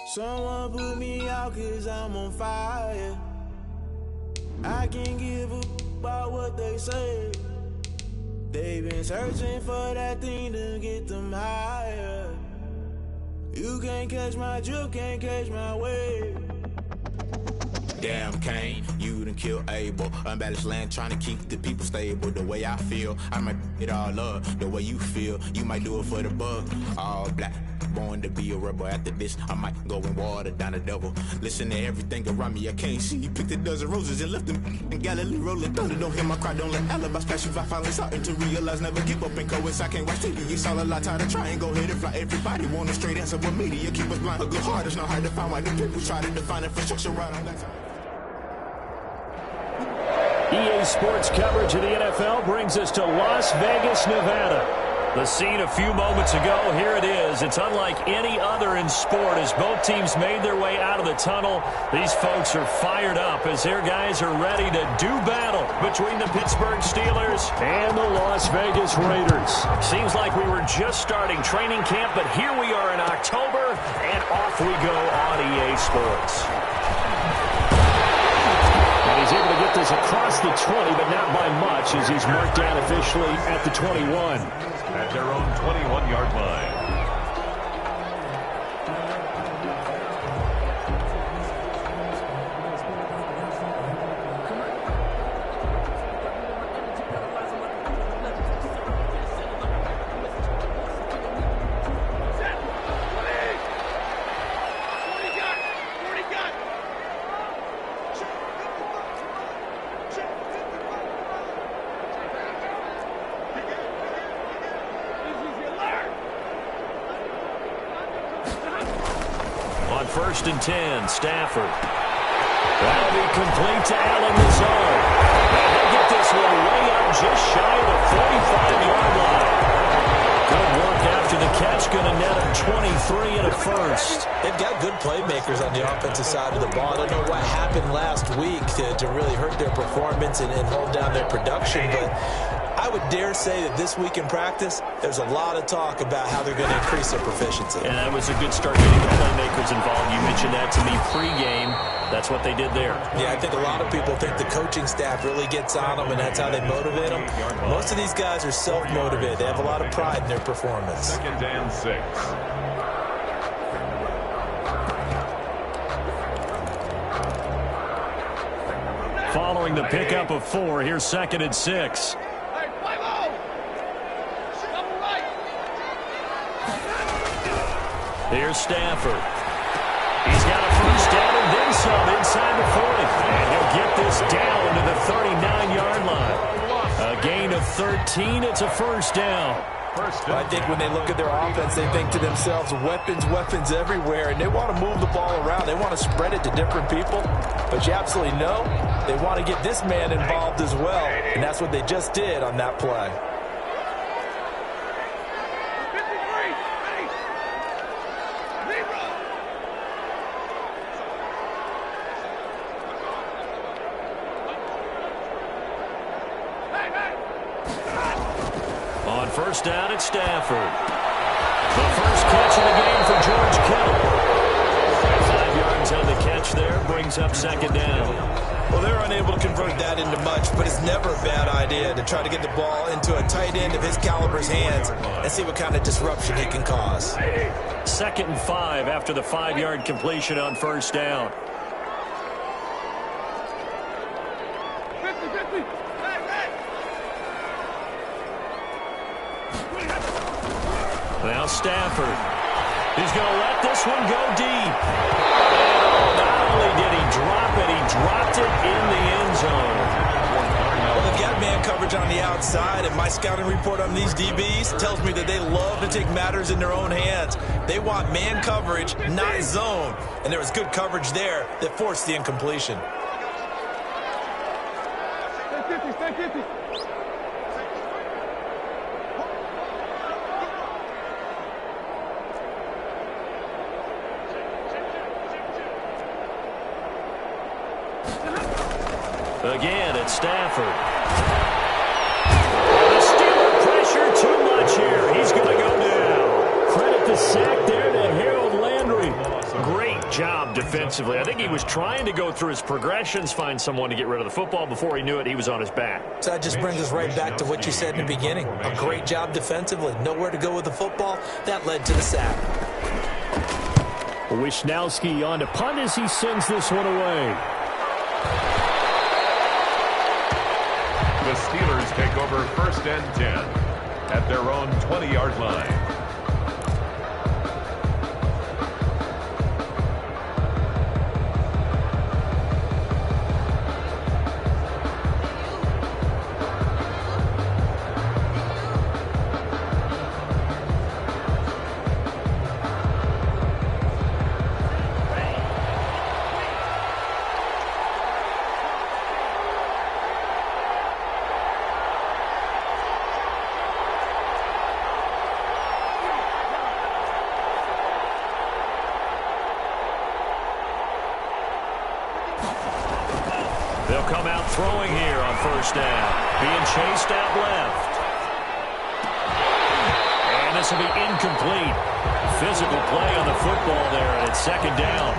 Someone put me out 'cause I'm on fire. I can't give a about what they say. They've been searching for that thing to get them higher. You can't catch my drift, can't catch my wave. Damn, Kane, you done killed Abel. Unbalanced land, trying to keep the people stable. The way I feel, I might it all up. The way you feel, you might do it for the buck. All black, born to be a rebel. After this, I might go and water down the devil. Listen to everything around me, I can't see. Picked a dozen roses and left them in Galilee rolling thunder. Don't hear my cry, don't let alibis pass you. I finally starting to realize, never give up and coincide. I can't watch TV, it's all a lot. Time to try and go ahead and fly. Everybody want a straight answer with media, keep us blind. A good heart is not hard to find. Why the people try to define infrastructure right on that time. EA Sports coverage of the NFL brings us to Las Vegas, Nevada. The scene a few moments ago, here it is. It's unlike any other in sport as both teams made their way out of the tunnel. These folks are fired up as their guys are ready to do battle between the Pittsburgh Steelers and the Las Vegas Raiders. Seems like we were just starting training camp, but here we are in October, and off we go on EA Sports. And he's able to get this across the 20, but not by much as he's marked down officially at the 21. At their own 21-yard line. First and 10, Stafford. That'll be complete to Allen Lazard. And he'll get this one way up just shy of the 45-yard line. Good work after the catch. Going to net him 23 and a first. They've got good playmakers on the offensive side of the ball. I don't know what happened last week to really hurt their performance and hold down their production, but I would dare say that this week in practice, there's a lot of talk about how they're going to increase their proficiency. And that was a good start getting the playmakers involved. You mentioned that to me pregame. That's what they did there. Yeah, I think a lot of people think the coaching staff really gets on them, and that's how they motivate them. Most of these guys are self-motivated. They have a lot of pride in their performance. 2nd and 6. Following the pickup of 4, here's 2nd and 6. Here's Stafford. He's got a first down and then some inside the 40. And he'll get this down to the 39-yard line. A gain of 13. It's a first down. I think when they look at their offense, they think to themselves, weapons, weapons everywhere, and they want to move the ball around. They want to spread it to different people. But you absolutely know they want to get this man involved as well, and that's what they just did on that play. On first down, it's Stafford. The first catch of the game for George Kittle. 5 yards on the catch there, brings up 2nd down. Well, they're unable to convert that into much, but it's never a bad idea to try to get the ball into a tight end of his caliber's hands and see what kind of disruption he can cause. 2nd and 5 after the 5-yard completion on first down. Now Stafford. He's going to let this one go deep. And not only did he drop it, he dropped it in the end zone. Well, they've got man coverage on the outside, and my scouting report on these DBs tells me that they love to take matters in their own hands. They want man coverage, not zone. And there was good coverage there that forced the incompletion. Stay 50. Again, it's Stafford. The Steeler pressure too much here. He's going to go down. Credit the sack there to Harold Landry. Great job defensively. I think he was trying to go through his progressions, find someone to get rid of the football. Before he knew it, he was on his back. So that just brings us right back to what you said in the beginning. A great job defensively. Nowhere to go with the football. That led to the sack. Wisnowski on to punt as he sends this one away. The Steelers take over 1st and 10 at their own 20-yard line. They'll come out throwing here on 1st down. Being chased out left. And this will be incomplete. Physical play on the football there, and it's 2nd down.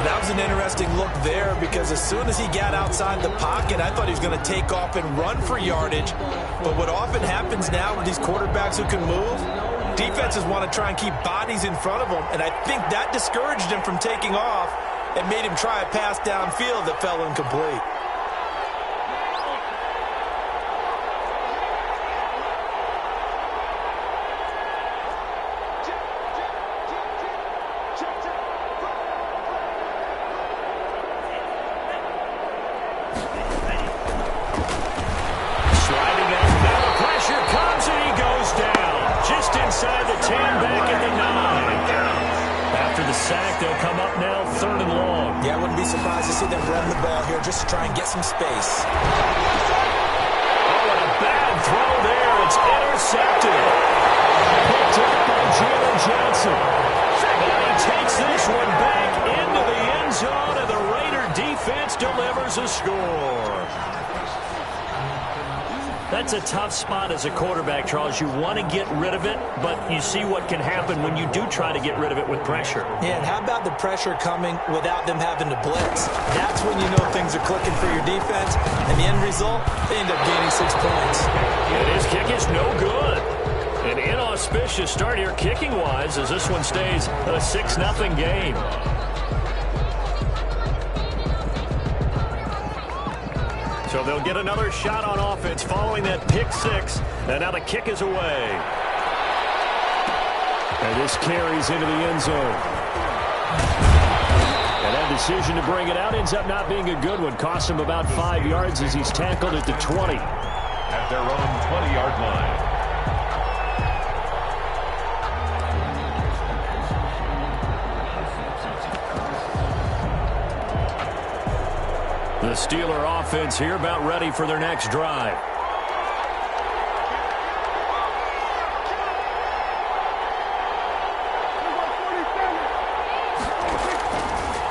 That was an interesting look there because as soon as he got outside the pocket, I thought he was going to take off and run for yardage. But what often happens now with these quarterbacks who can move, defenses want to try and keep bodies in front of them. And I think that discouraged him from taking off and made him try a pass downfield that fell incomplete. Inside the 10, back at the 9. After the sack, they'll come up now 3rd and long. Yeah, I wouldn't be surprised to see them run the ball here just to try and get some space. Oh, and a bad throw there. It's intercepted. Picked up by Jalen Johnson. And he takes this one back into the end zone, and the Raider defense delivers a score. That's a tough spot as a quarterback, Charles. You want to get rid of it, but you see what can happen when you do try to get rid of it with pressure. Yeah, and how about the pressure coming without them having to blitz? That's when you know things are clicking for your defense, and the end result, they end up gaining 6 points. And his kick is no good. An inauspicious start here kicking-wise as this one stays a 6-0 game. So they'll get another shot on offense following that pick 6. And now the kick is away. And this carries into the end zone. And that decision to bring it out ends up not being a good one. Costs him about 5 yards as he's tackled at the 20. At their own 20-yard line. The Steeler offense here about ready for their next drive.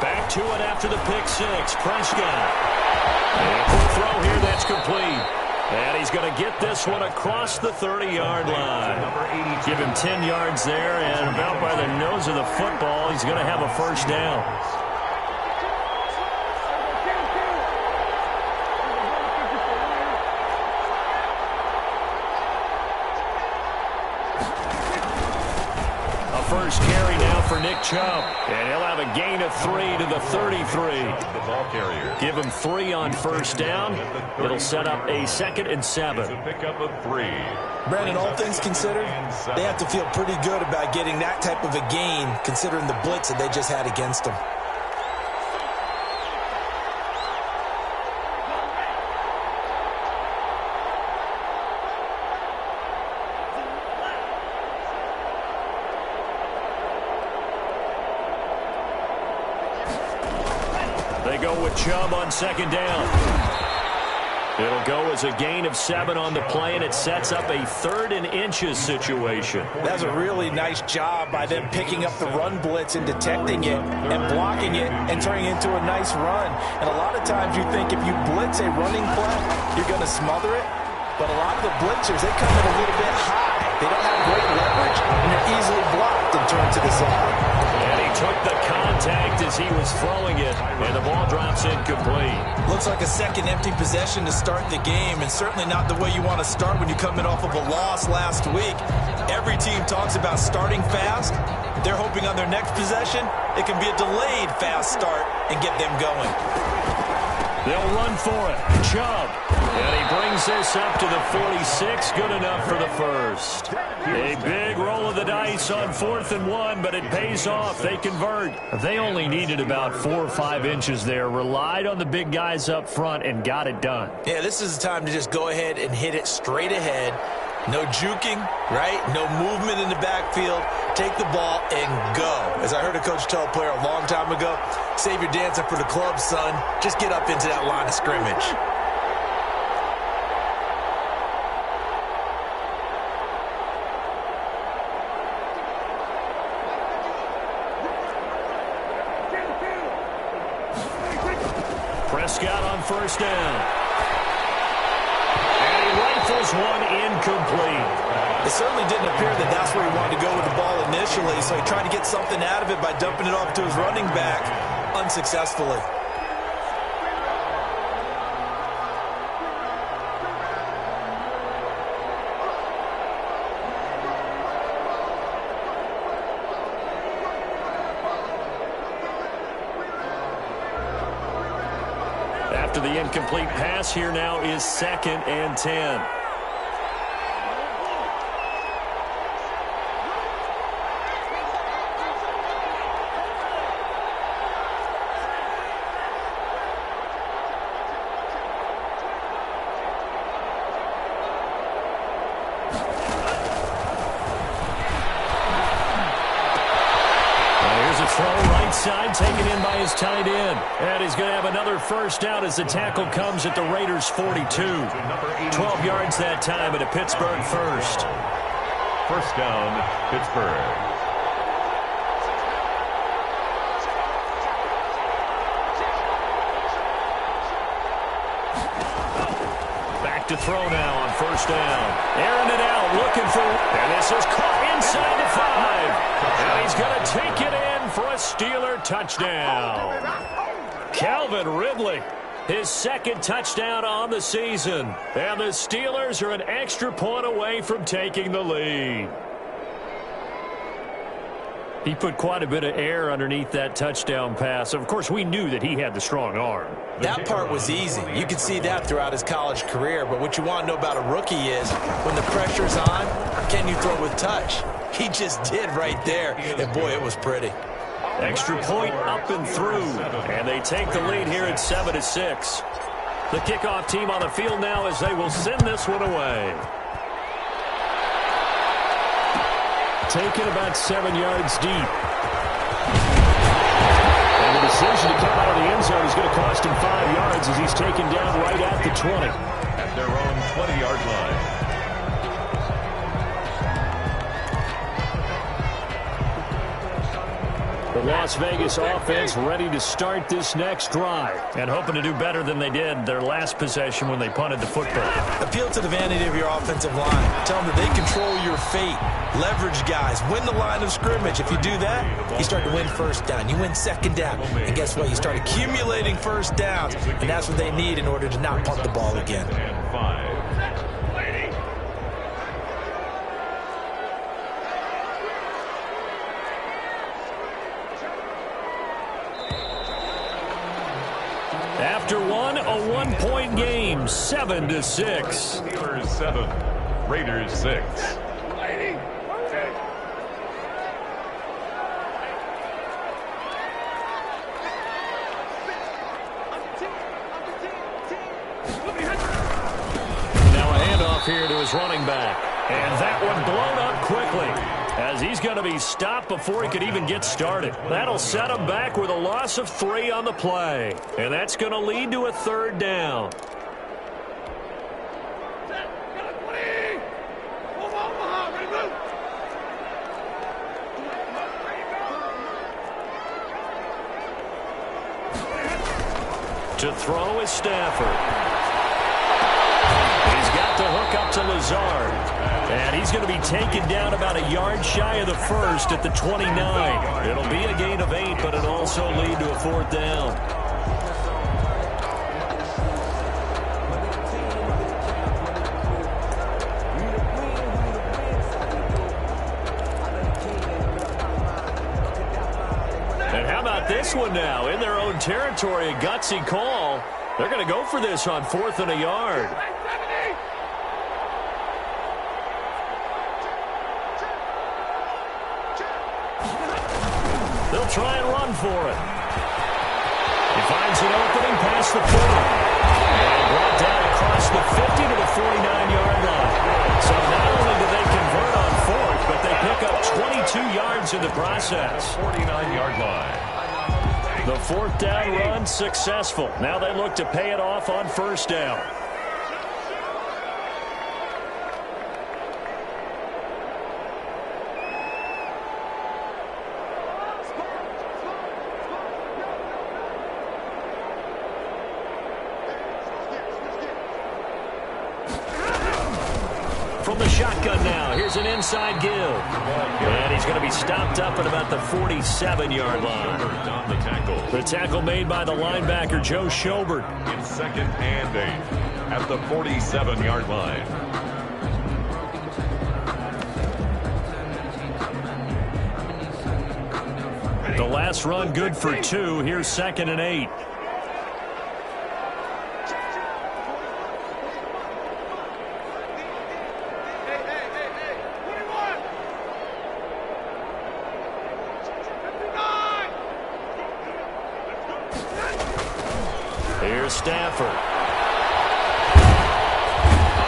Back to it after the pick 6. Prescott. And full throw here, that's complete. And he's going to get this one across the 30-yard line. Give him 10 yards there, and about by the nose of the football, he's going to have a 1st down. First carry now for Nick Chubb. And he'll have a gain of 3 to the 33. The ball carrier. Give him 3 on 1st down. It'll set up a 2nd and 7. It's a pickup of 3. Brandon, all things considered, they have to feel pretty good about getting that type of a gain considering the blitz that they just had against them. They go with Chubb on 2nd down. It'll go as a gain of 7 on the play, and it sets up a 3rd and inches situation. That's a really nice job by them picking up the run blitz and detecting it and blocking it and turning it into a nice run. And a lot of times you think if you blitz a running play, you're going to smother it. But a lot of the blitzers, they come in a little bit high. They don't have great leverage, and they're easily blocked and turned to the side. And he took the contact tagged as he was throwing it, and the ball drops incomplete. Looks like a second empty possession to start the game, and certainly not the way you want to start when you're coming off of a loss last week. Every team talks about starting fast. They're hoping on their next possession, it can be a delayed fast start and get them going. They'll run for it. Chubb. And he brings this up to the 46. Good enough for the first. A big roll of the dice on 4th and 1, but it pays off. They convert. They only needed about 4 or 5 inches there. Relied on the big guys up front and got it done. Yeah, this is the time to just go ahead and hit it straight ahead. No juking, right? No movement in the backfield. Take the ball and go. As I heard a coach tell a player a long time ago, save your dancing for the club, son. Just get up into that line of scrimmage. Prescott on first down. Rifles one incomplete. It certainly didn't appear that that's where he wanted to go with the ball initially, so he tried to get something out of it by dumping it off to his running back unsuccessfully. After the incomplete pass, here now is 2nd and 10. Side taken in by his tight end. And he's going to have another first down as the tackle comes at the Raiders' 42. 12 yards that time at a Pittsburgh first. First down, Pittsburgh. Back to throw now on first down. Airing it out, looking for... And this is caught inside the 5. And he's going to take it in for a Steeler touchdown. Calvin Ridley, his 2nd touchdown on the season. And the Steelers are an extra point away from taking the lead. He put quite a bit of air underneath that touchdown pass. Of course, we knew that he had the strong arm. That part was easy. You could see that throughout his college career. But what you want to know about a rookie is when the pressure's on, can you throw with touch? He just did right there. And, boy, it was pretty. Extra point up and through. And they take the lead here at 7-6. The kickoff team on the field now as they will send this one away. Taken about 7 yards deep. And the decision to come out of the end zone is going to cost him 5 yards as he's taken down right at the 20. At their own 20-yard line. The Las Vegas offense ready to start this next drive and hoping to do better than they did their last possession when they punted the football. Appeal to the vanity of your offensive line. Tell them that they control your fate. Leverage guys. Win the line of scrimmage. If you do that, you start to win first down. You win second down. And guess what? You start accumulating first downs. And that's what they need in order to not punt the ball again. After one, a one-point game, 7-6. Steelers 7, Raiders 6. Now a handoff here to his running back. And that one blown up quickly as he's going to be stopped before he could even get started. That'll set him back with a loss of 3 on the play. And that's going to lead to a 3rd down. To throw is Stafford. He's got the hook up to Lazard. And he's going to be taken down about a yard shy of the first at the 29. It'll be a gain of 8, but it'll also lead to a 4th down. And how about this one now? In their own territory, a gutsy call. They're going to go for this on 4th and a yard. They'll try and run for it. He finds an opening past the 40. And brought down across the 50 to the 49-yard line. So not only do they convert on 4th, but they pick up 22 yards in the process. 49-yard line. The 4th down run successful. Now they look to pay it off on 1st down. From the shotgun now, here's an inside give. And he's going to be stopped up at about the 47-yard line. On the tackle. The tackle made by the linebacker, Joe Schobert. In 2nd and 8 at the 47-yard line. The last run good for 2. Here's 2nd and 8. Here's Stafford.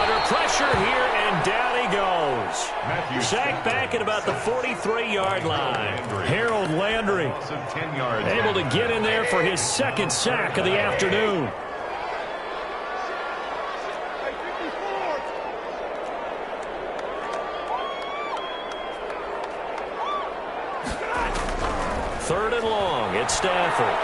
Under pressure here, and down he goes. Sacked back at about the 43-yard line. Harold Landry able to get in there for his 2nd sack of the afternoon. Third and long, it's Stafford.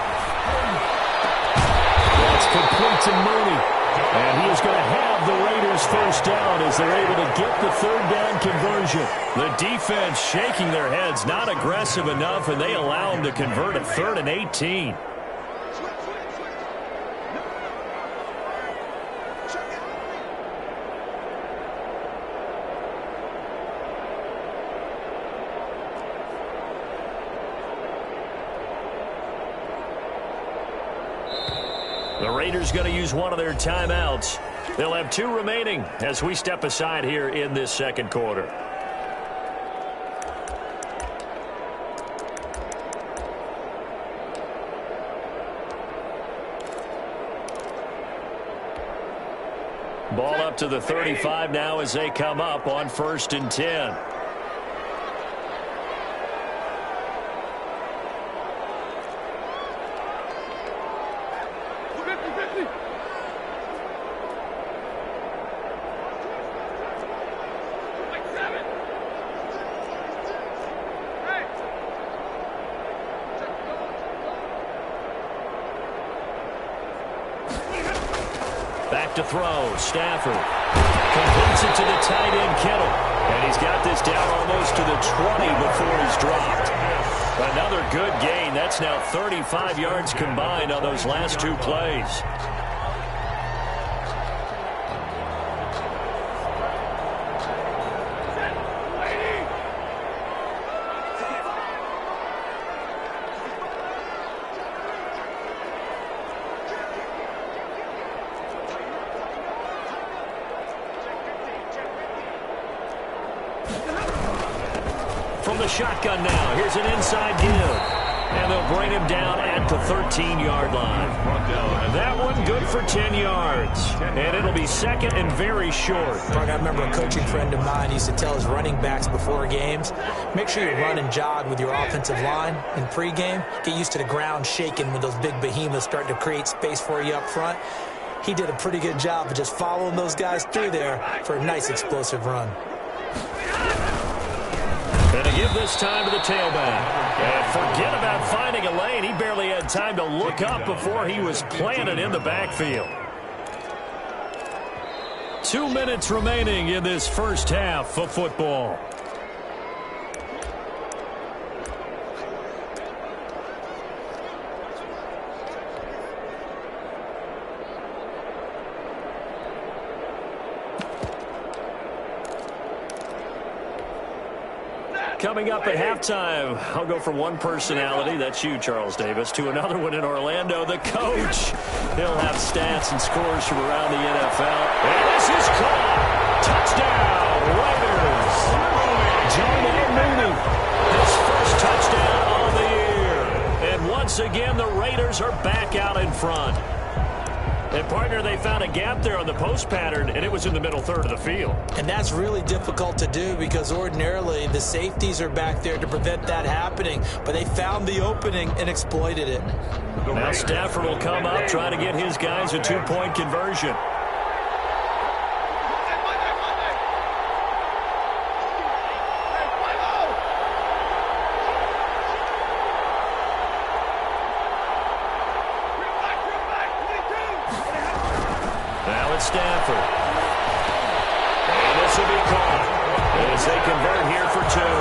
That's complete to Mooney. And he is going to have the Raiders 1st down as they're able to get the 3rd down conversion. The defense shaking their heads, not aggressive enough, and they allow them to convert at 3rd and 18. The Raiders going to use one of their timeouts. They'll have 2 remaining as we step aside here in this 2nd quarter. Ball up to the 35 now as they come up on 1st and 10. Back to throw. Stafford completes it to the tight end, Kittle. And he's got this down almost to the 20 before he's dropped. Another good gain. That's now 35 yards combined on those last 2 plays. From the shotgun now, here's an inside give. And they'll bring him down at the 13-yard line. That one good for 10 yards. And it'll be 2nd and very short. I remember a coaching friend of mine used to tell his running backs before games, make sure you run and jog with your offensive line in pregame. Get used to the ground shaking when those big behemoths start to create space for you up front. He did a pretty good job of just following those guys through there for a nice explosive run. And to give this time to the tailback. And forget about finding a lane. He barely had time to look up before he was planted in the backfield. 2 minutes remaining in this first half of football. Coming up at halftime, I'll go from one personality, that's you, Charles Davis, to another one in Orlando, the coach. He'll have stats and scores from around the NFL. And this is caught. Touchdown, Raiders. J.J. Mooney, his first touchdown on the year. And once again, the Raiders are back out in front. And, partner, they found a gap there on the post pattern, and it was in the middle third of the field. And that's really difficult to do because ordinarily the safeties are back there to prevent that happening. But they found the opening and exploited it. Now Stafford will come up, try to get his guys a two-point conversion. Stafford. And this will be caught as they convert here for two.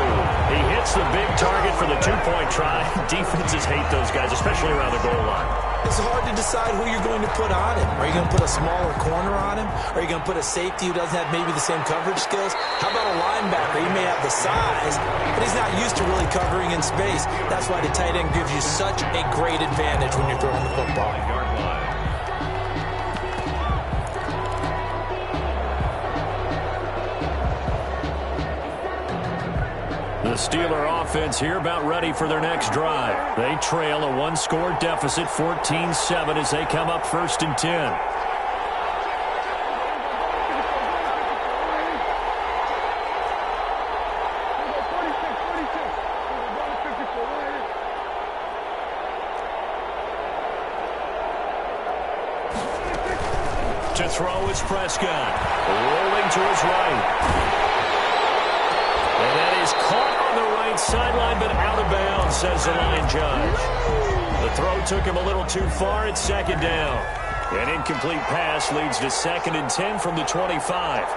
He hits the big target for the two-point try. Defenses hate those guys, especially around the goal line. It's hard to decide who you're going to put on him. Are you going to put a smaller corner on him? Are you going to put a safety who doesn't have maybe the same coverage skills? How about a linebacker? He may have the size, but he's not used to really covering in space. That's why the tight end gives you such a great advantage when you're throwing the football. The Steeler offense here about ready for their next drive. They trail a one-score deficit, 14-7, as they come up 1st and 10. To throw is Prescott, rolling to his right. And that is caught on the right sideline, but out of bounds, says the line judge. The throw took him a little too far. It's 2nd down. An incomplete pass leads to 2nd and 10 from the 25.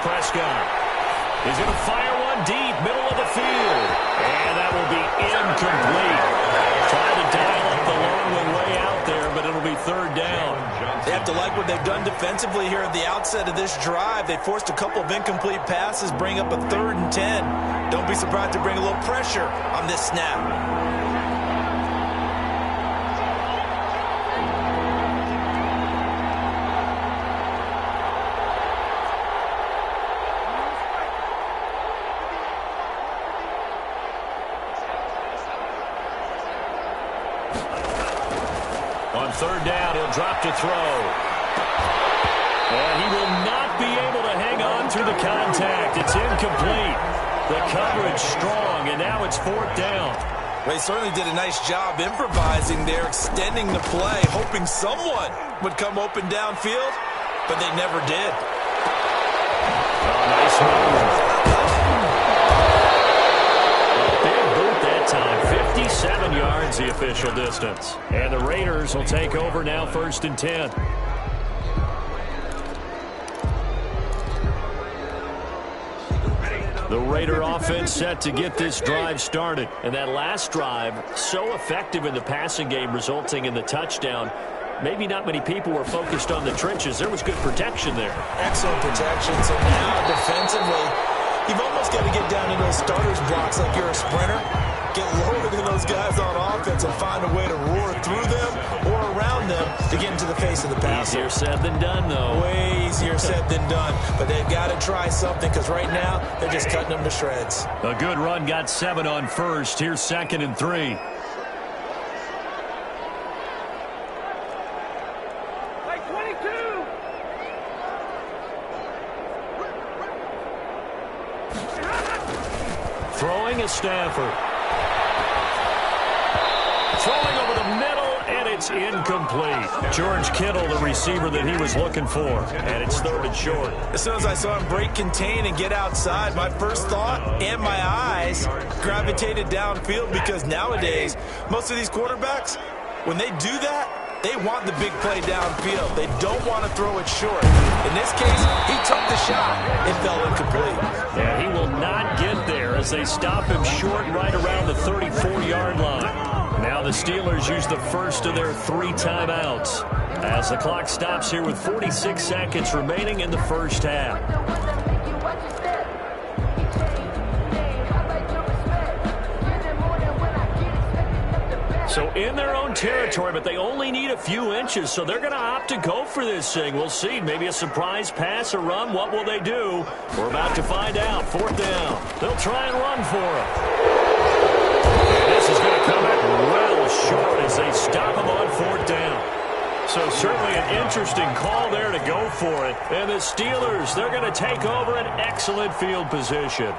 Prescott is going to fire one deep, middle of the field. And that will be incomplete. Trying to dial up the long one way out there, but it'll be 3rd down. They have to like what they've done defensively here at the outset of this drive. They forced a couple of incomplete passes, bring up a 3rd and 10. Don't be surprised to bring a little pressure on this snap. On 3rd down, he'll drop to throw. And he will not be able to hang on through the contact. It's incomplete. The coverage strong, and now it's 4th down. They certainly did a nice job improvising there, extending the play, hoping someone would come open downfield, but they never did. Oh, nice move. Time, 57 yards the official distance. And the Raiders will take over now 1st and 10. The Raider offense set to get this drive started. And that last drive, so effective in the passing game, resulting in the touchdown. Maybe not many people were focused on the trenches. There was good protection there. Excellent protection. So now defensively, you've almost got to get down to those starters blocks like you're a sprinter. Get lower than those guys on offense and find a way to roar through them or around them to get into the face of the passer. Easier said than done, though. Way easier said than done. But they've got to try something because right now they're just cutting them to shreds. A good run got 7 on 1st. Here's 2nd and 3. throwing is Stafford. Throwing over the middle, and it's incomplete. George Kittle, the receiver that he was looking for, and it's 3rd and short. As soon as I saw him break contain and get outside, my first thought and my eyes gravitated downfield, because nowadays, most of these quarterbacks, when they do that, they want the big play downfield. They don't want to throw it short. In this case, he took the shot. It fell incomplete. Yeah, he will not get there as they stop him short right around the 34-yard line. Now the Steelers use the first of their 3 timeouts as the clock stops here with 46 seconds remaining in the first half. So in their own territory, but they only need a few inches, so they're going to opt to go for this thing. We'll see. Maybe a surprise pass or run. What will they do? We're about to find out. 4th down. They'll try and run for it. This is going to come back well short as they stop him on 4th down. So certainly an interesting call there to go for it. And the Steelers, they're going to take over an excellent field position.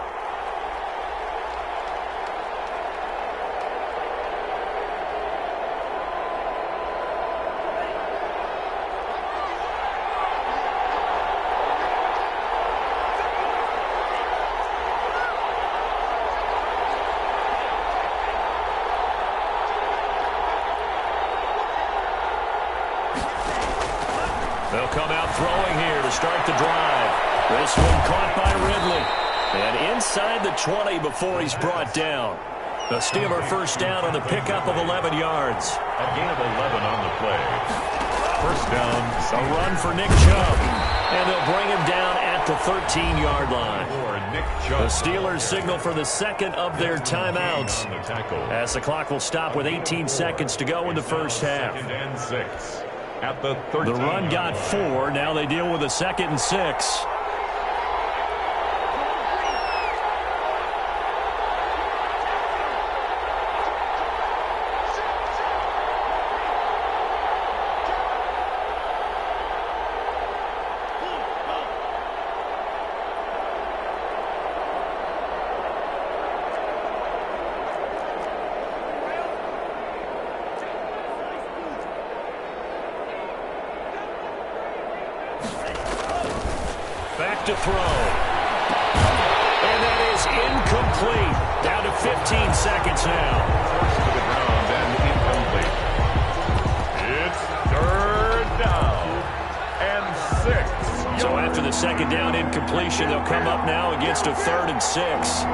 They'll come out throwing here to start the drive. This one caught by Ridley. And inside the 20 before he's brought down. The Steeler first down on the pickup of 11 yards. A gain of 11 on the play. First down. A run for Nick Chubb. And they'll bring him down at the 13-yard line. The Steelers signal for the second of their timeouts as the clock will stop with 18 seconds to go in the first half. 2nd and 6. At the run got 4. Now they deal with a 2nd and 6. Back to throw. And that is incomplete. Down to 15 seconds now. Forced to the ground and incomplete. It's 3rd down and 6. So after the 2nd down incompletion, they'll come up now against a 3rd and 6.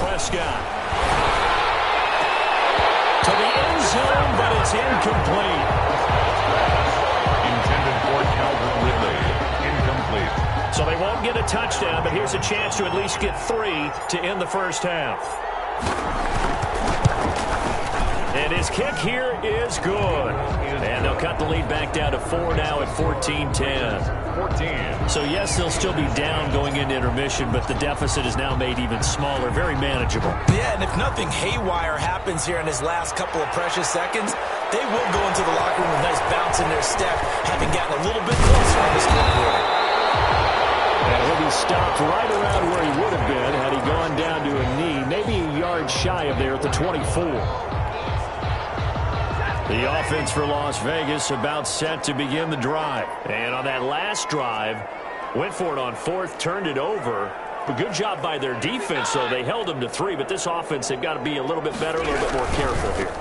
Prescott to the end zone, but it's incomplete. Intended for Calvin Ridley. Incomplete. So they won't get a touchdown, but here's a chance to at least get 3 to end the first half. And his kick here is good. And they'll cut the lead back down to 4 now at 14-10. 14. So, yes, they'll still be down going into intermission, but the deficit is now made even smaller, very manageable. Yeah, and if nothing haywire happens here in his last couple of precious seconds, they will go into the locker room with a nice bounce in their step, having gotten a little bit closer on the scoreboard. And he'll be stopped right around where he would have been had he gone down to a knee, maybe a yard shy of there at the 24. The offense for Las Vegas about set to begin the drive. And on that last drive, went for it on 4th, turned it over. But good job by their defense, though. They held them to 3, but this offense, they've got to be a little bit better, a little bit more careful here.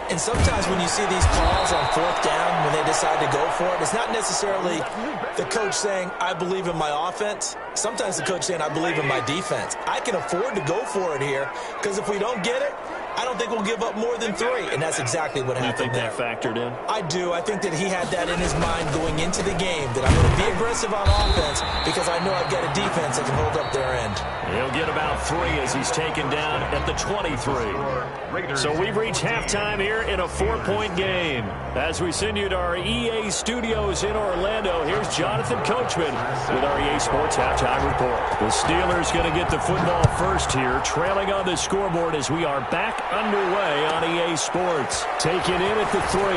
And sometimes when you see these calls on 4th down, when they decide to go for it, it's not necessarily the coach saying, I believe in my offense. Sometimes the coach saying, I believe in my defense. I can afford to go for it here because if we don't get it, I don't think we'll give up more than 3, and that's exactly what happened there. You think that factored in? I do. I think that he had that in his mind going into the game, that I'm going to be aggressive on offense because I know I've got a defense that can hold up their end. He'll get about 3 as he's taken down at the 23. So we've reached halftime here in a 4-point game. As we send you to our EA studios in Orlando, here's Jonathan Coachman with our EA Sports Halftime Report. The Steelers going to get the football first here, trailing on the scoreboard as we are back underway on EA Sports. Taken in at the 3. And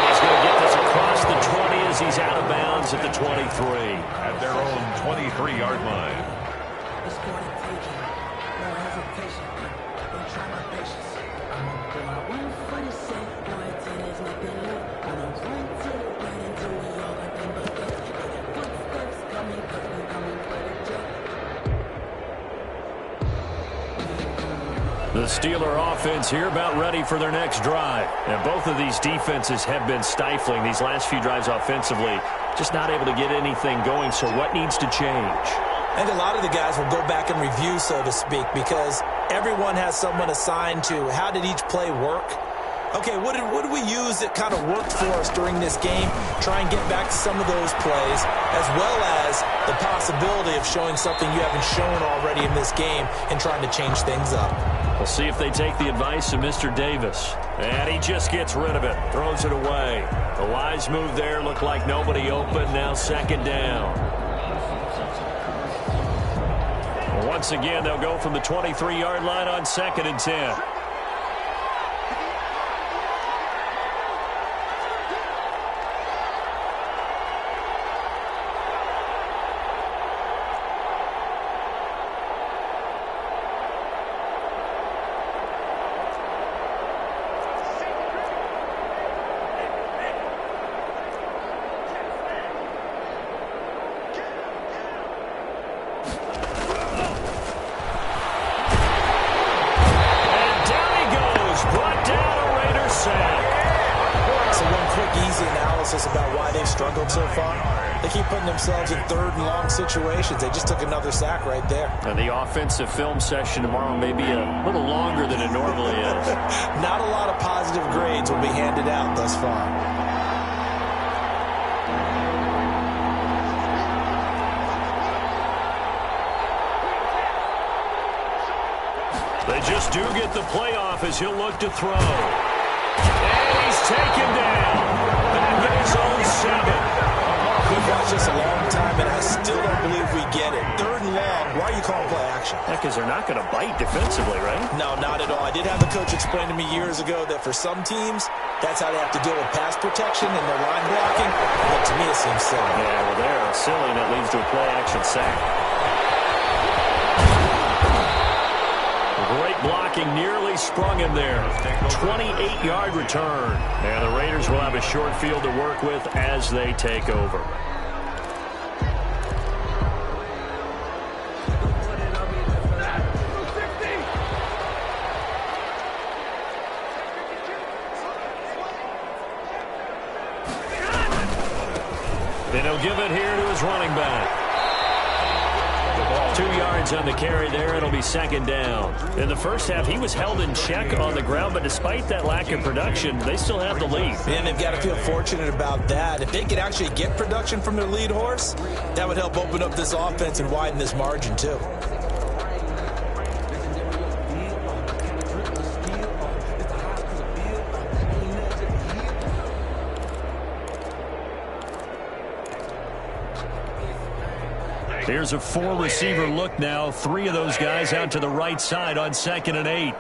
he's going to get this across the 20 as he's out of bounds at the 23. At their own 23-yard line. The Steeler offense here about ready for their next drive. And both of these defenses have been stifling these last few drives offensively. Just not able to get anything going, so what needs to change? I think a lot of the guys will go back and review, so to speak, because everyone has someone assigned to how did each play work. Okay, what did we use that kind of worked for us during this game? Try and get back to some of those plays, as well as the possibility of showing something you haven't shown already in this game and trying to change things up. We'll see if they take the advice of Mr. Davis. And he just gets rid of it, throws it away. The wise move there, looked like nobody open, now second down. Once again, they'll go from the 23-yard line on 2nd and 10. About why they've struggled so far. They keep putting themselves in 3rd and long situations. They just took another sack right there. And the offensive film session tomorrow may be a little longer than it normally is. Not a lot of positive grades will be handed out thus far. They just do get the playoff as he'll look to throw. And he's taken down. Back in his own 7. We've watched this a long time, and I still don't believe we get it. 3rd and long, why are you calling play action? Yeah, because they're not going to bite defensively, right? No, not at all. I did have a coach explain to me years ago that for some teams, that's how they have to deal with pass protection and their line blocking. But to me, it seems silly. Yeah, well, they're silly, and it leads to a play action sack. Great blocking, nearly sprung him there. 28-yard return. And the Raiders will have a short field to work with as they take over. Then he'll give it here to his running back. 2 yards on the carry there. It'll be second down. In the first half, he was held in check on the ground, but despite that lack of production, they still have the lead. And they've got to feel fortunate about that. If they could actually get production from their lead horse, that would help open up this offense and widen this margin, too. Here's a 4-receiver look now. 3 of those guys out to the right side on 2nd and 8.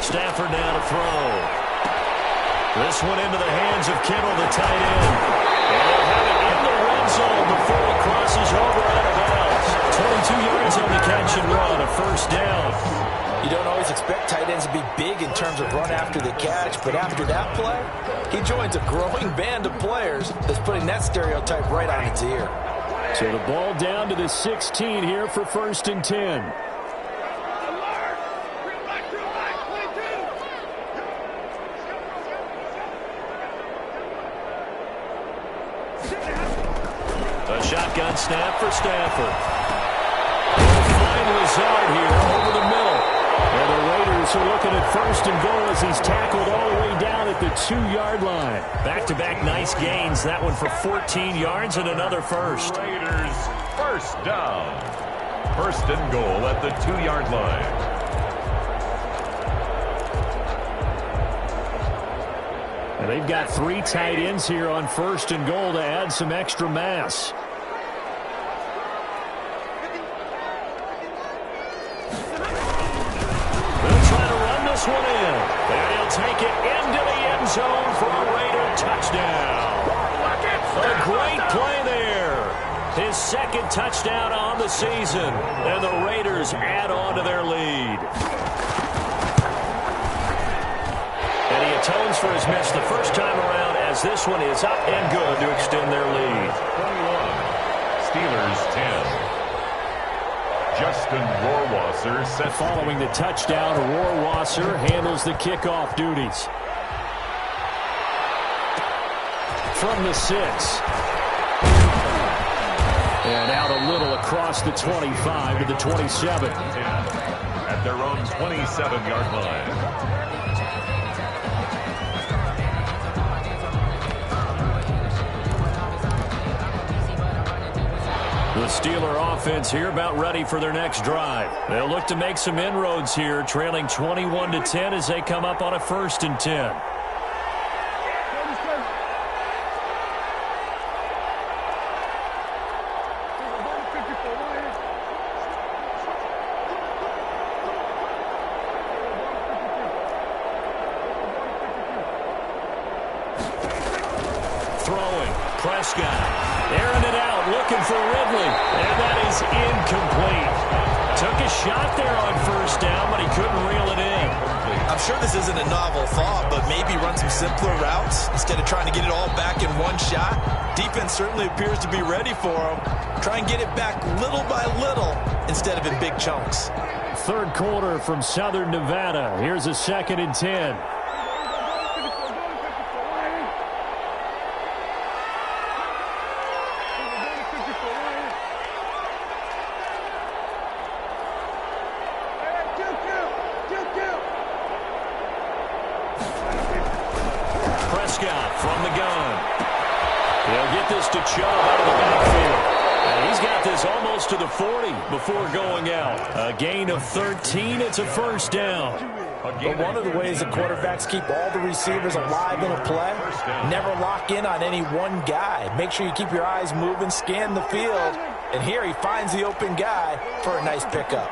Stafford now to throw. This one into the hands of Kittle, the tight end. And they'll have it in the red zone before it crosses over out of bounds. 22 yards on the catch and run, a first down. You don't always expect tight ends to be big in terms of run after the catch, but after that play, he joins a growing band of players that's putting that stereotype right on its ear. So the ball down to the 16 here for 1st and 10. A shotgun snap for Stafford. He'll find Lazard here over the middle. And the Raiders are looking at 1st and goal as he's tackled all the way down at the 2-yard line. Back-to-back nice gains. That one for 14 yards and another first. Raiders first down. 1st and goal at the 2-yard line. And they've got 3 tight ends here on 1st and goal to add some extra mass. They'll try to run this one in. And he'll take it into the end zone for a Raider touchdown. A great play there. His 2nd touchdown on the season. And the Raiders add on to their lead. And he atones for his miss the first time around as this one is up and good to extend their lead. 21. Steelers 10. Justin Rohrwasser set. Following the touchdown, Rohrwasser handles the kickoff duties. From the 6. And out a little across the 25 to the 27. At their own 27-yard line. The Steeler offense here about ready for their next drive. They'll look to make some inroads here, trailing 21-10 as they come up on a 1st and 10. Throwing, Prescott. Airing it out, looking for Ridley. And that is incomplete. Took a shot there on 1st down, but he couldn't reel it in. I'm sure this isn't a novel thought, but maybe run some simpler routes instead of trying to get it all back in one shot. Defense certainly appears to be ready for him. Try and get it back little by little instead of in big chunks. 3rd quarter from Southern Nevada. Here's a 2nd and 10. From the gun. He'll get this to Chubb out of the backfield. And he's got this almost to the 40 before going out. A gain of 13. It's a 1st down. But one of the ways the quarterbacks keep all the receivers alive in a play, never lock in on any one guy. Make sure you keep your eyes moving, scan the field. And here he finds the open guy for a nice pickup.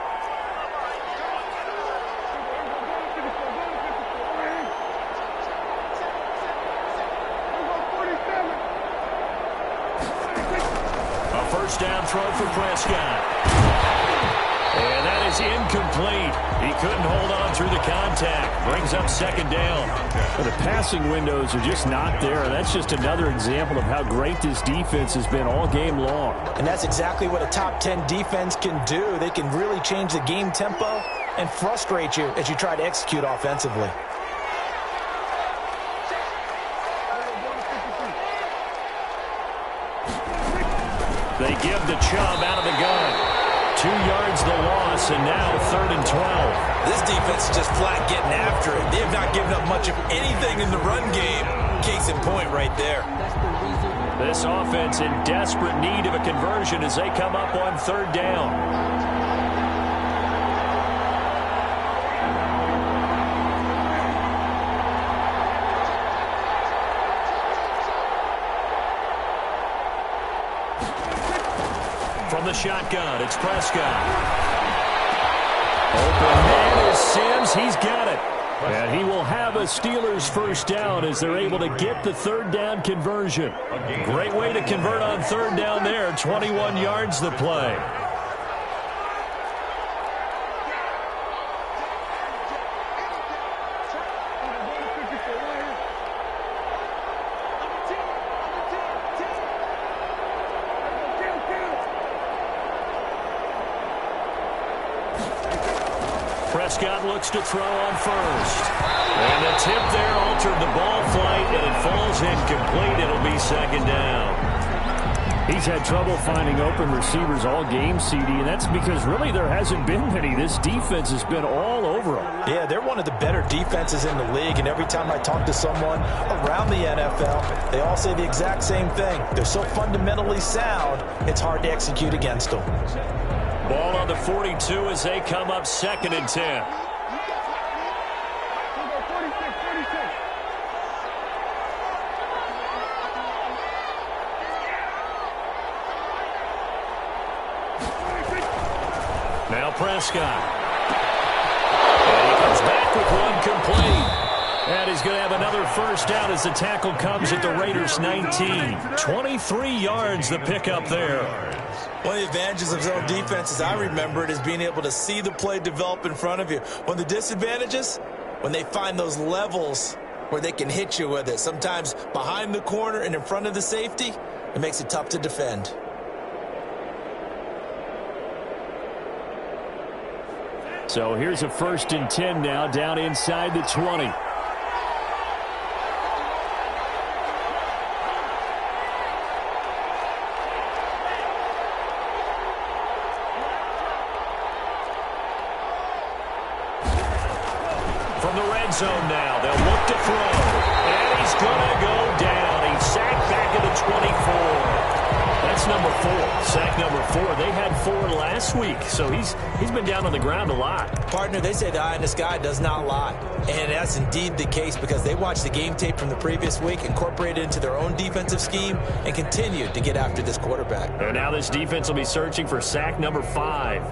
First down throw for Prescott. And that is incomplete. He couldn't hold on through the contact. Brings up 2nd down. Well, the passing windows are just not there. That's just another example of how great this defense has been all game long. And that's exactly what a top 10 defense can do. They can really change the game tempo and frustrate you as you try to execute offensively. They give the Chubb out of the gun. 2 yards the loss, and now 3rd and 12. This defense is just flat getting after it. They have not given up much of anything in the run game. Case in point right there. This offense in desperate need of a conversion as they come up on 3rd down. From the shotgun, it's Prescott. Open man is Sims. He's got it. And he will have a Steelers 1st down as they're able to get the 3rd down conversion. Great way to convert on 3rd down there. 21 yards the play. Prescott looks to throw on first. And the tip there altered the ball flight, and it falls incomplete. It'll be second down. He's had trouble finding open receivers all game, CD, and that's because really there hasn't been many. This defense has been all over him. Yeah, they're one of the better defenses in the league, and every time I talk to someone around the NFL, they all say the exact same thing. They're so fundamentally sound, it's hard to execute against them. Ball on the 42 as they come up 2nd and 10. Now Prescott. And he comes back with one complete. And he's going to have another first down as the tackle comes at the Raiders' 19. 23 yards the pickup there. One of the advantages of zone defense, as I remember it, is being able to see the play develop in front of you. One of the disadvantages, when they find those levels where they can hit you with it, sometimes behind the corner and in front of the safety, it makes it tough to defend. So here's a 1st and 10 now, down inside the 20. From the red zone now, they'll look to throw. And he's going to go down. He's sacked back at the 24. That's number 4. Sack number 4. They had 4 last week, so he's been down on the ground a lot. Partner, they say the eye in the sky does not lie. And that's indeed the case because they watched the game tape from the previous week, incorporated it into their own defensive scheme, and continued to get after this quarterback. And now this defense will be searching for sack number 5.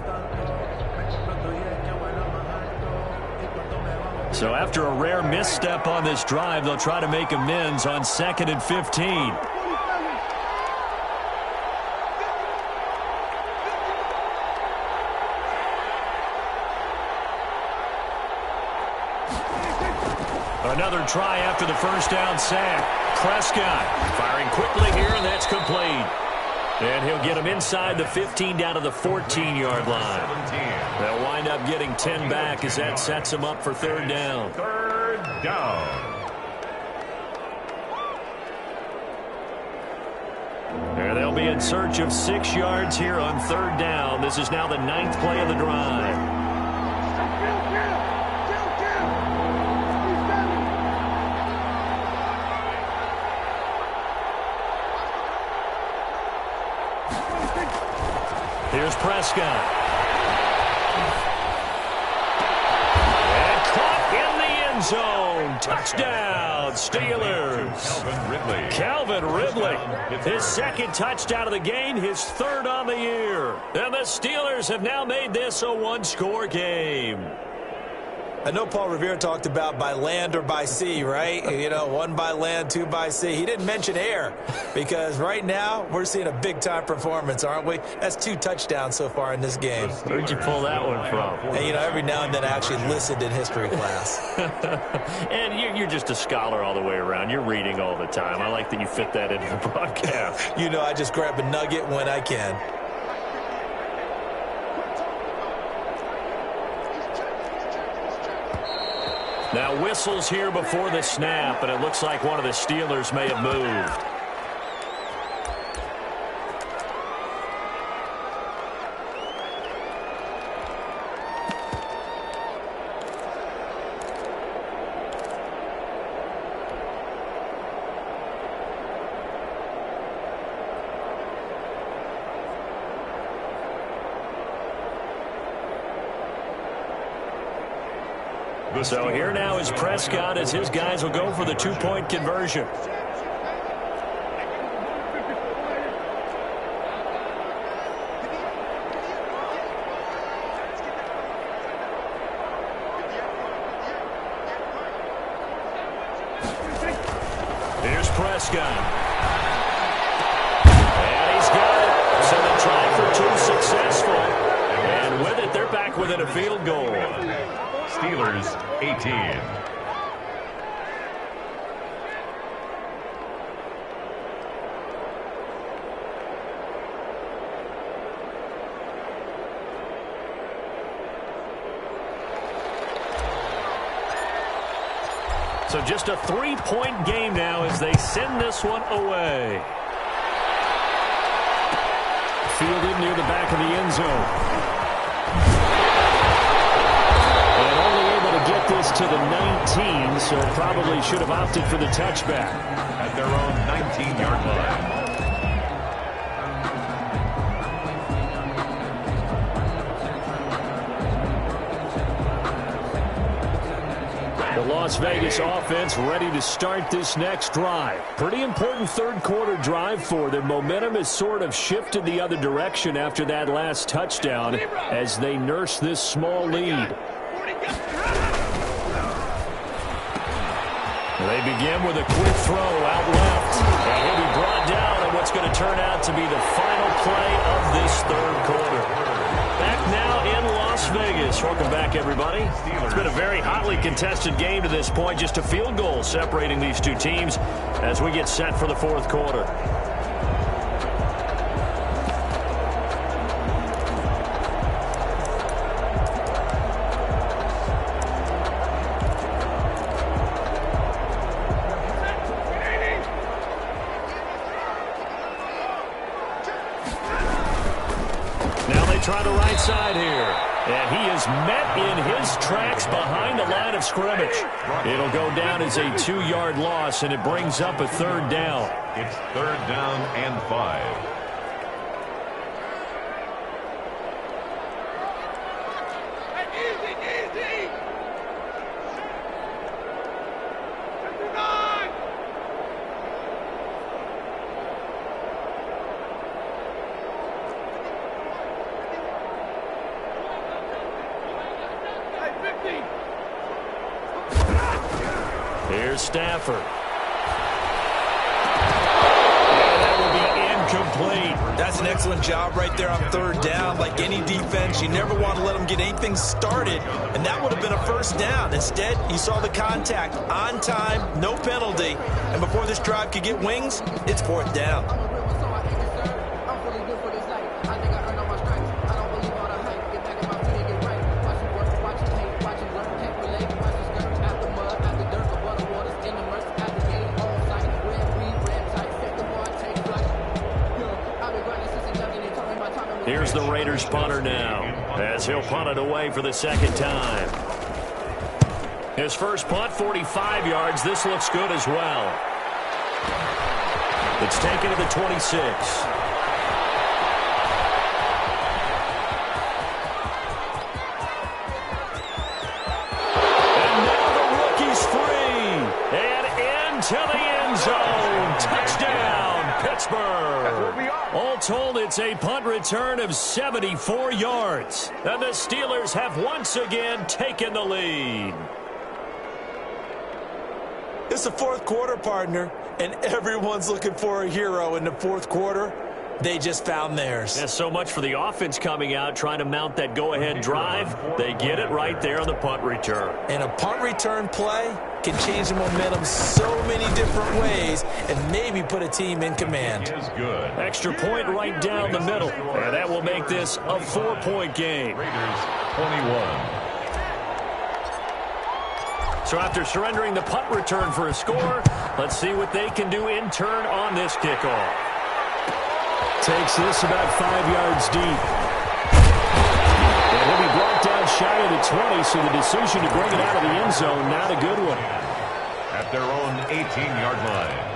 So after a rare misstep on this drive, they'll try to make amends on 2nd and 15. Another try after the first down sack. Prescott firing quickly here, and that's complete. And he'll get him inside the 15 down to the 14-yard line. They'll wind up getting 10 back as that sets him up for 3rd down. 3rd down. And they'll be in search of 6 yards here on 3rd down. This is now the 9th play of the drive. Here's Prescott. And caught in the end zone. Touchdown, Steelers. Calvin Ridley. His 2nd touchdown of the game, his 3rd on the year. And the Steelers have now made this a 1-score game. I know Paul Revere talked about by land or by sea, right? You know, 1 by land, 2 by sea. He didn't mention air because right now we're seeing a big-time performance, aren't we? That's 2 touchdowns so far in this game. Where'd you pull that one from? And, you know, every now and then I actually listened in history class. And you're just a scholar all the way around. You're reading all the time. I like that you fit that into the broadcast. You know, I just grab a nugget when I can. Now whistles here before the snap, and it looks like one of the Steelers may have moved. So here now is Prescott as his guys will go for the 2-point conversion. Here's Prescott. And he's got it. So the try for 2 successful. And with it, they're back within a field goal. Steelers 18. just a 3-point game now as they send this one away. Fielded near the back of the end zone. And only able to get this to the 19, so probably should have opted for the touchback. At their own 19-yard line. The Las Vegas offense ready to start this next drive. Pretty important third-quarter drive for them. Momentum has sort of shifted the other direction after that last touchdown as they nurse this small lead. They begin with a quick throw out left. And he'll be brought down on what's going to turn out to be the final play of this third quarter. Back now in Las Vegas. Welcome back, everybody. It's been a very hotly contested game to this point. Just a field goal separating these two teams as we get set for the fourth quarter. Try the right side here. And he is met in his tracks behind the line of scrimmage. It'll go down as a 2-yard loss, and it brings up a third down. It's third down and 5. Here's Stafford. And that will be incomplete. That's an excellent job right there on third down. Like any defense, you never want to let them get anything started, and that would have been a first down. Instead, you saw the contact on time, no penalty, and before this drive could get wings, it's fourth down. Here's the Raiders punter now as he'll punt it away for the second time. His first punt, 45 yards. This looks good as well. It's taken to the 26. And now the rookie's free. And into the end zone. Touchdown, Pittsburgh. That's what we are. All told, it's a punt return of 74 yards. And the Steelers have once again taken the lead. It's the fourth quarter, partner, and everyone's looking for a hero in the fourth quarter. They just found theirs. Yeah, so much for the offense coming out, trying to mount that go-ahead drive. They get it right there on the punt return. And a punt return play can change the momentum so many different ways and maybe put a team in command. Is good. Extra point right down the middle. And that will make this a 4-point game. Raiders 21. So after surrendering the punt return for a score, let's see what they can do in turn on this kickoff. Takes this about 5 yards deep. And he'll be brought down shy of the 20, so the decision to bring it out of the end zone, not a good one. At their own 18-yard line.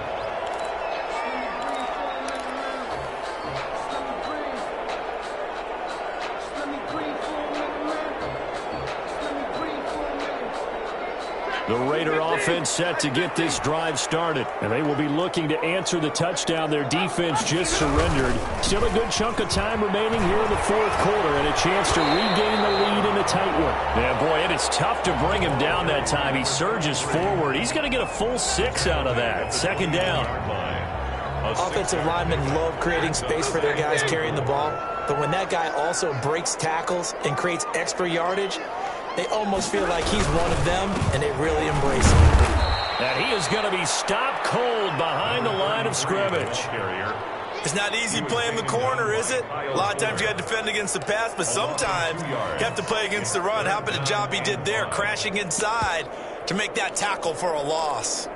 The Raider offense set to get this drive started. And they will be looking to answer the touchdown their defense just surrendered. Still a good chunk of time remaining here in the fourth quarter and a chance to regain the lead in a tight one. Yeah, boy, it is tough to bring him down that time. He surges forward. He's going to get a full 6 out of that. Second down. Offensive linemen love creating space for their guys carrying the ball, but when that guy also breaks tackles and creates extra yardage, they almost feel like he's one of them, and they really embrace him. And he is going to be stopped cold behind the line of scrimmage. It's not easy playing the corner, is it? A lot of times you got to defend against the pass, but sometimes you have to play against the run. How about the job he did there, crashing inside to make that tackle for a loss.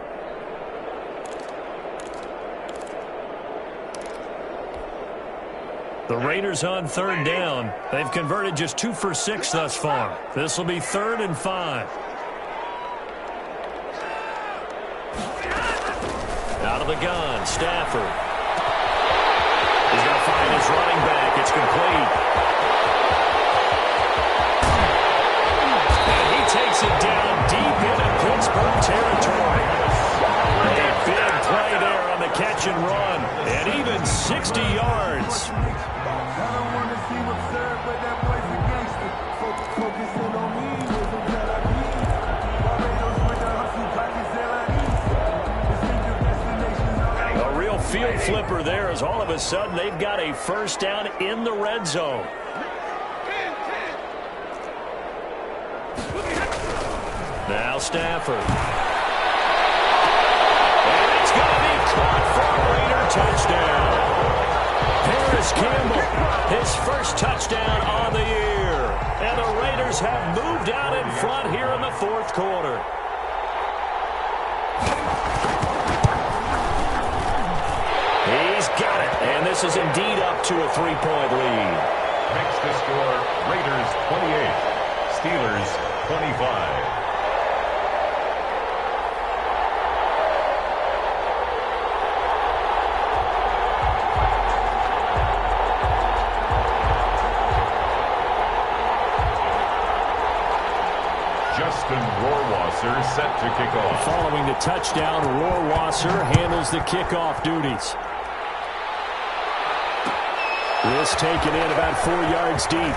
The Raiders on third down. They've converted just 2 for 6 thus far. This will be 3rd and 5. Out of the gun, Stafford. He's going to find his running back. It's complete. And he takes it down deep into Pittsburgh territory. A big play there on the catch and run. And even 60 yards. A real field flipper there as all of a sudden they've got a first down in the red zone. Now Stafford. And it's going to be caught for a Raider touchdown. Paris Campbell, his first touchdown on the year. And the Raiders have moved out in front here in the 4th quarter. He's got it. And this is indeed up to a 3-point lead. Makes the score Raiders 28, Steelers 25. Justin Rohrwasser set to kick off. Following the touchdown, Rohrwasser handles the kickoff duties. This taken in about 4 yards deep.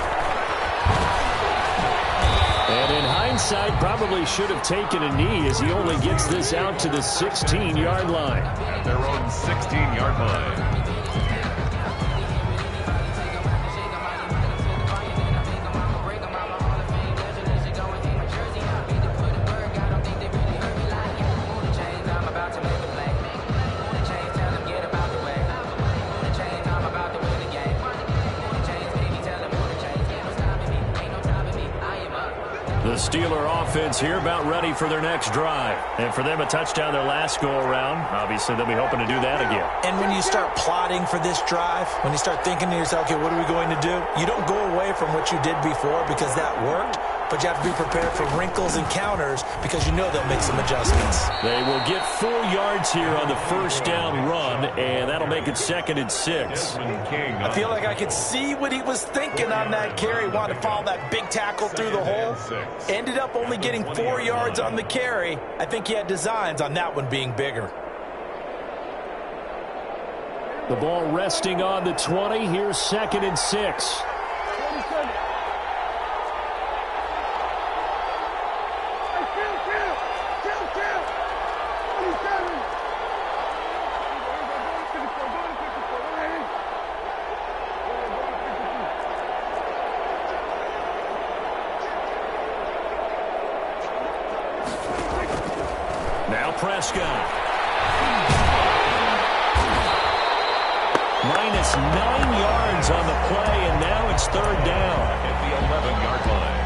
And in hindsight, probably should have taken a knee as he only gets this out to the 16-yard line. At their own 16-yard line. The Steeler offense here about ready for their next drive. And for them, a touchdown their last go-around. Obviously, they'll be hoping to do that again. And when you start plotting for this drive, when you start thinking to yourself, okay, what are we going to do? You don't go away from what you did before because that worked, but you have to be prepared for wrinkles and counters because you know they'll make some adjustments. They will get 4 yards here on the first down run, and that'll make it 2nd and 6. I feel like I could see what he was thinking on that carry. Wanted to follow that big tackle through the hole. Ended up only getting 4 yards on the carry. I think he had designs on that one being bigger. The ball resting on the 20. Here's 2nd and 6. Now Prescott. Minus 9 yards on the play, and now it's 3rd down. At the 11-yard line.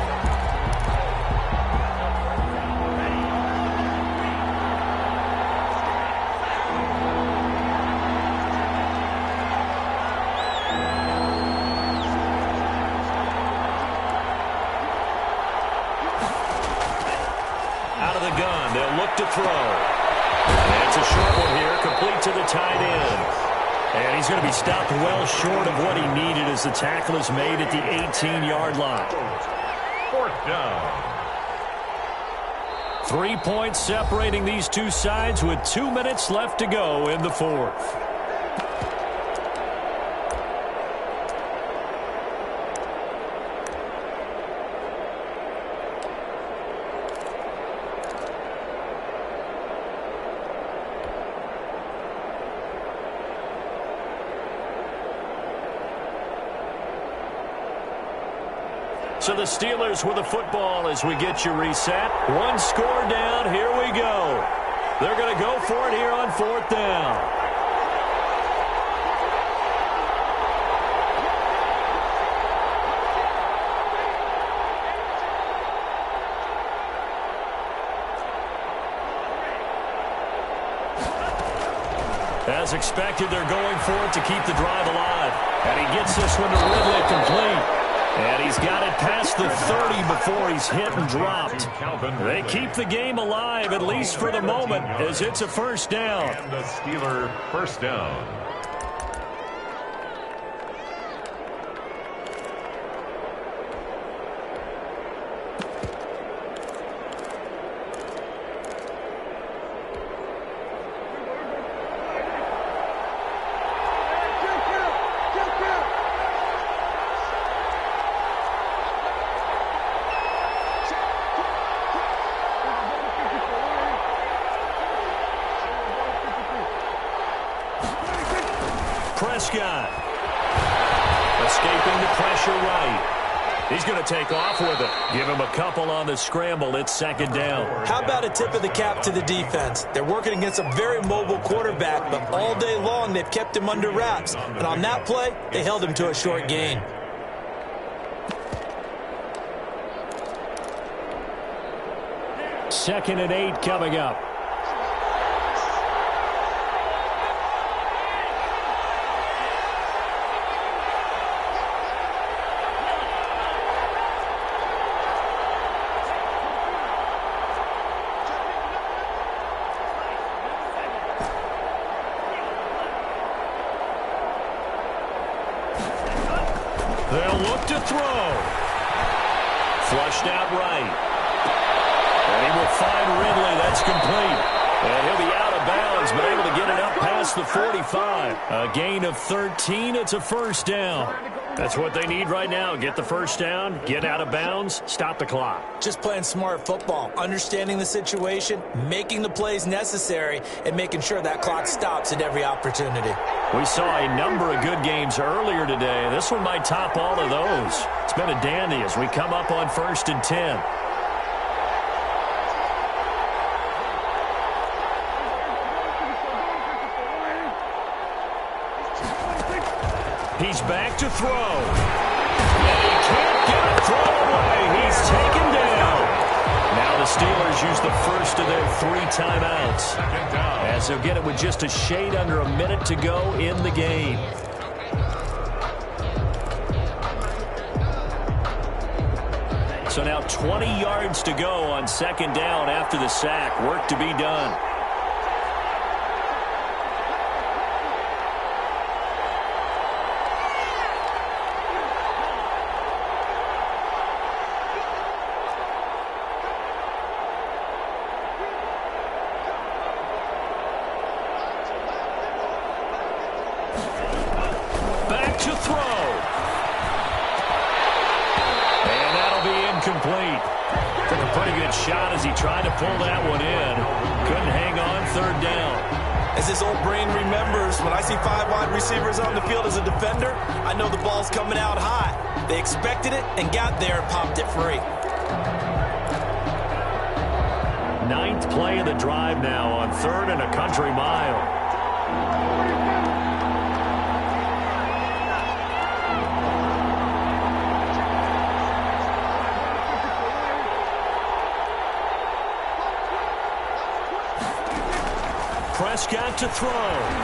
Out of the gun, they'll look to throw. And it's a short one here, complete to the tight end. And he's going to be stopped well short of what he needed as the tackle is made at the 18-yard line. 4th down. 3 points separating these two sides with 2 minutes left to go in the 4th. So the Steelers with the football as we get you reset. 1 score down. Here we go. They're going to go for it here on 4th down. As expected, they're going for it to keep the drive alive. And he gets this one to Ridley complete. And he's got it past the 30 before he's hit and dropped. They keep the game alive, at least for the moment, as it's a first down. And the Steeler first down. Prescott escaping the pressure right. He's going to take off with it. Give him a couple on the scramble. It's second down. How about a tip of the cap to the defense? They're working against a very mobile quarterback, but all day long they've kept him under wraps. And on that play, they held him to a short gain. Second and 8 coming up. They'll look to throw. Flushed out right. And he will find Ridley. That's complete. And he'll be out of bounds, but able to get it up past the 45. A gain of 13. It's a first down. That's what they need right now. Get the first down, get out of bounds, stop the clock. Just playing smart football, understanding the situation, making the plays necessary, and making sure that clock stops at every opportunity. We saw a number of good games earlier today. This one might top all of those. It's been a dandy as we come up on 1st and 10. He's back to throw. And he can't get a throw away. He's taken down. Now the Steelers use the first of their 3 timeouts, as they'll get it with just a shade under a minute to go in the game. So now 20 yards to go on second down after the sack. Work to be done. Back to throw. And that'll be incomplete. Took a pretty good shot as he tried to pull that one in. Couldn't hang on, third down. As his old brain remembers, when I see 5 wide receivers on the field as a defender, I know the ball's coming out high. They expected it and got there and popped it free. 9th play of the drive now on 3rd and a country mile. Prescott to throw. And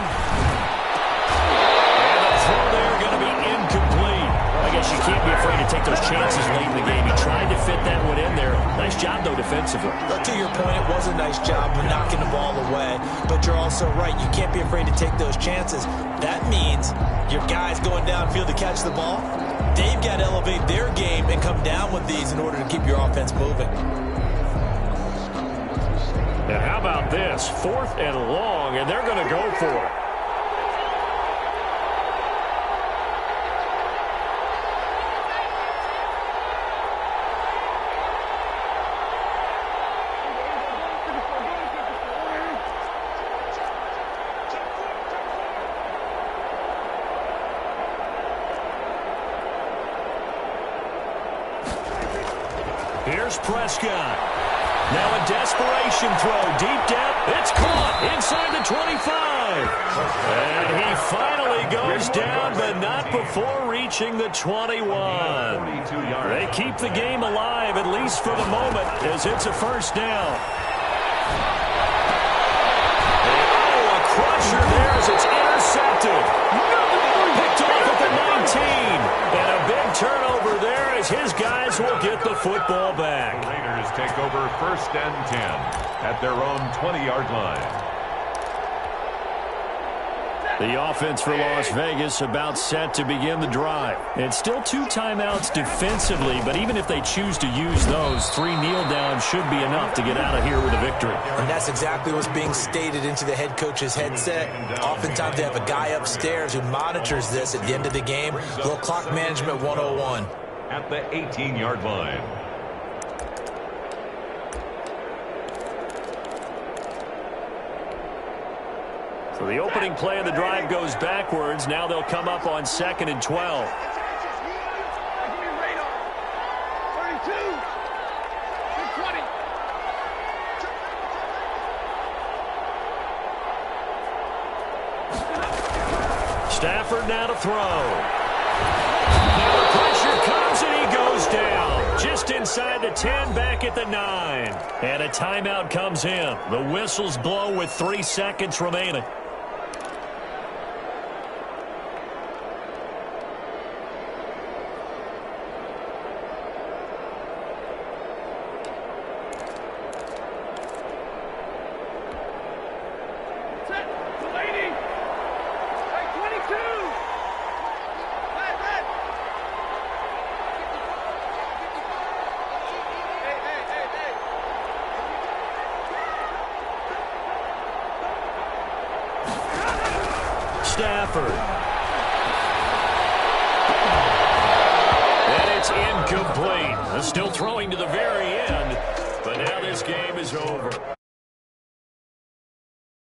the throw there going to be incomplete. I guess you can't be afraid to take those chances late in the game. He tried to fit that one in there. Nice job, though, defensively. To your point, it was a nice job of knocking the ball away. But you're also right. You can't be afraid to take those chances. That means your guys going downfield to catch the ball, they've got to elevate their game and come down with these in order to keep your offense moving. And how about this? 4th and long, and they're going to go for it. Here's Prescott. Now a desperation throw, deep down. It's caught inside the 25. And he finally goes down, but not before reaching the 21. They keep the game alive, at least for the moment, as it's a first down. Oh, a crusher there as it the football back. The Raiders take over 1st and 10 at their own 20-yard line. The offense for Las Vegas about set to begin the drive. It's still 2 timeouts defensively, but even if they choose to use those, 3 kneel downs should be enough to get out of here with a victory. And that's exactly what's being stated into the head coach's headset. Oftentimes they have a guy upstairs who monitors this at the end of the game. Little clock management 101. At the 18-yard line. So the opening play of the drive goes backwards. Now they'll come up on 2nd and 12. Stafford now to throw. Now the pressure comes and he goes down. Just inside the 10, back at the 9. And a timeout comes in. The whistles blow with 3 seconds remaining. Stafford. And it's incomplete. Still throwing to the very end, but now this game is over.